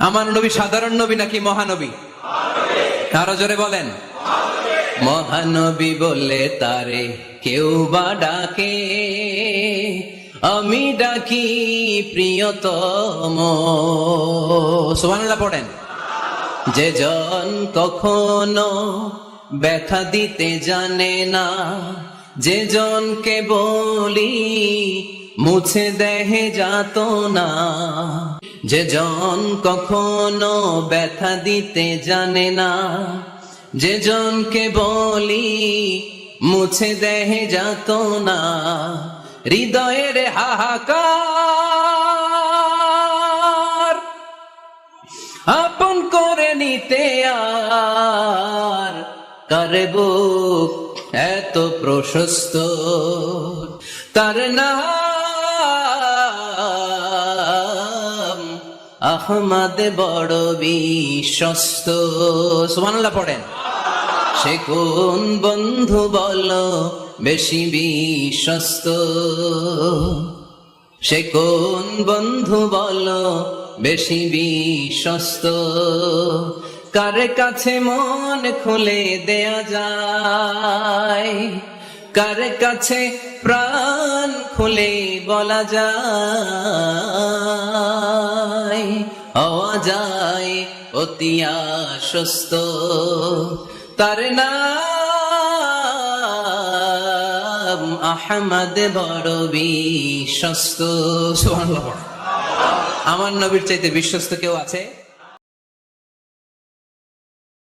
আমার নবী সাধারণ নবী নাকি মহানবী? কারো জোরে বলেন। মহানবী বলে তারে কেউ বা ডাকে, আমি ডাকি প্রিয়তম। সুবহানাল্লাহ পড়েন। যে জন কখনো ব্যথা দিতে জানে না, যে জনকে বলি মুছে দেহে যাত না, যে জন কখনো ব্যথা দিতে জানে না, যে জনকে বলি মুছে দেহে যাত না, হৃদয়ের হাহাকার আপন করে নিতে আর কারে বুক এত প্রশস্ত, তার নাম আহমদ বড় বিশ্বস্ত। সুবহানাল্লাহ পড়েন। সে কোন বন্ধু বলো বেশি বিশ্বস্ত, সে কোন বন্ধু বলো বেশি বিশ্বস্ত, কার কাছে মন খুলে দেয়া যায়, কার কাছে প্রাণ খুলে বলা যায়, হওয়া যায় অতি আশ্বস্ত, তার নাম আহমদ বড় বিশ্বস্ত। সুবহানাল্লাহ। আমার নবীর চাইতে বিশ্বস্ত কেউ আছে?